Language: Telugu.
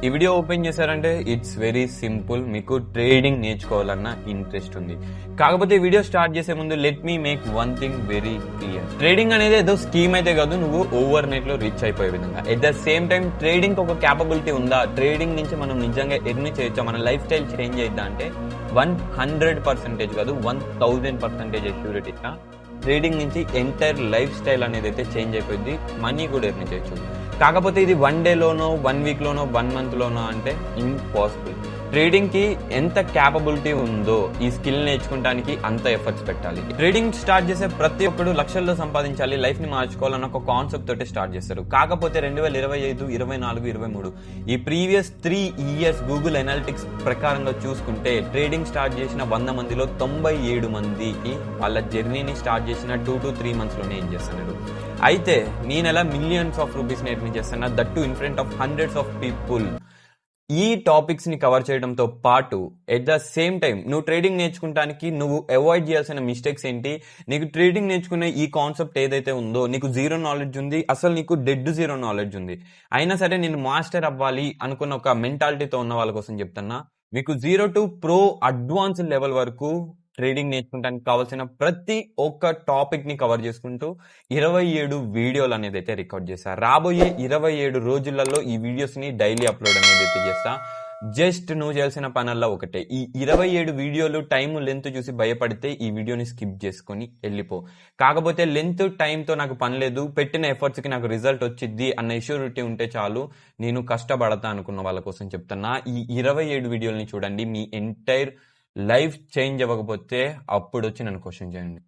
ఈ వీడియో ఓపెన్ చేశారంటే ఇట్స్ వెరీ సింపుల్. మీకు ట్రేడింగ్ నేర్చుకోవాలన్న ఇంట్రెస్ట్ ఉంది. కాకపోతే ఈ వీడియో స్టార్ట్ చేసే ముందు let me make one thing very clear. Trading అనేది ఏదో స్కీమ్ అయితే కాదు, నువ్వు ఓవర్ నైట్ లో రీచ్ అయిపోయే విధంగా. At the same time trading ఒక క్యాపబిలిటీ ఉందా, ట్రేడింగ్ నుంచి మనం నిజంగా ఎర్న్ చేయొచ్చా, మన లైఫ్ స్టైల్ చేంజ్ చేద్దా అంటే 100% కాదు 1000% అష్యూరిటీ ఇస్తా. ట్రేడింగ్ నుంచి ఎంటైర్ లైఫ్ స్టైల్ అనేది అయితే చేంజ్ అయిపోయింది, మనీ కూడా ఎర్న్ చేయొచ్చు. కాకపోతే ఇది 1 డేలోనో 1 వీక్లోనో 1 మంత్లోనో అంటే ఇంపాసిబుల్. ట్రేడింగ్ కి ఎంత క్యాపబిలిటీ ఉందో ఈ స్కిల్ నేర్చుకోవడానికి అంత ఎఫర్ట్స్ పెట్టాలి. ట్రేడింగ్ స్టార్ట్ చేసే ప్రతి ఒక్కడు లక్షల్లో సంపాదించాలి, లైఫ్ ని మార్చుకోవాలన్న ఒక కాన్సెప్ట్ తోటి స్టార్ట్ చేస్తారు. కాకపోతే 2025, 24, 23 ఈ ప్రీవియస్ 3 ఇయర్స్ గూగుల్ అనాలిటిక్స్ ప్రకారంగా చూసుకుంటే ట్రేడింగ్ స్టార్ట్ చేసిన 100 మందిలో 97 మందికి వాళ్ళ జర్నీని స్టార్ట్ చేసిన 2 to 3 months లోనే ఏం చేస్తున్నారు. అయితే నేను ఎలా మిలియన్స్ ఆఫ్ రూపీస్ ఎర్న్ చేస్తున్నా, that to in front of hundreds of people. ఈ టాపిక్స్ ని కవర్ చేయడంతో పాటు ఎట్ ద సేమ్ టైం నువ్వు ట్రేడింగ్ నేర్చుకోవడానికి నువ్వు అవాయిడ్ చేయాల్సిన మిస్టేక్స్ ఏంటి, నీకు ట్రేడింగ్ నేర్చుకునే ఈ కాన్సెప్ట్ ఏదైతే ఉందో నీకు జీరో నాలెడ్జ్ ఉంది, అసలు నీకు డెడ్ జీరో నాలెడ్జ్ ఉంది, అయినా సరే నేను మాస్టర్ అవ్వాలి అనుకున్న ఒక మెంటాలిటీతో ఉన్న వాళ్ళ కోసం చెప్తున్నా. మీకు 0 to Pro అడ్వాన్స్ లెవెల్ వరకు ట్రేడింగ్ నేర్చుకోవడానికి కావాల్సిన ప్రతి ఒక్క టాపిక్ ని కవర్ చేసుకుంటూ 27 వీడియోలు అనేది అయితే రికార్డ్ చేశా. రాబోయే 27 రోజులలో ఈ వీడియోస్ ని డైలీ అప్లోడ్ అనేది అయితే చేస్తా. జస్ట్ నువ్వు చేయాల్సిన పనల్లా ఒకటే, ఈ 27 వీడియోలు టైం లెంత్ చూసి భయపడితే ఈ వీడియోని స్కిప్ చేసుకొని వెళ్ళిపో. కాకపోతే లెంత్ టైంతో నాకు పని లేదు, పెట్టిన ఎఫర్ట్స్ కి నాకు రిజల్ట్ వచ్చింది అన్న ఇష్యూరిటీ ఉంటే చాలు, నేను కష్టపడతా అనుకున్న వాళ్ళ కోసం చెప్తున్నా. ఈ 27 వీడియోలని చూడండి, మీ ఎంటైర్ లైఫ్ చేంజ్ అవ్వకపోతే అప్పుడు వచ్చి నన్ను క్వశ్చన్ చేయండి.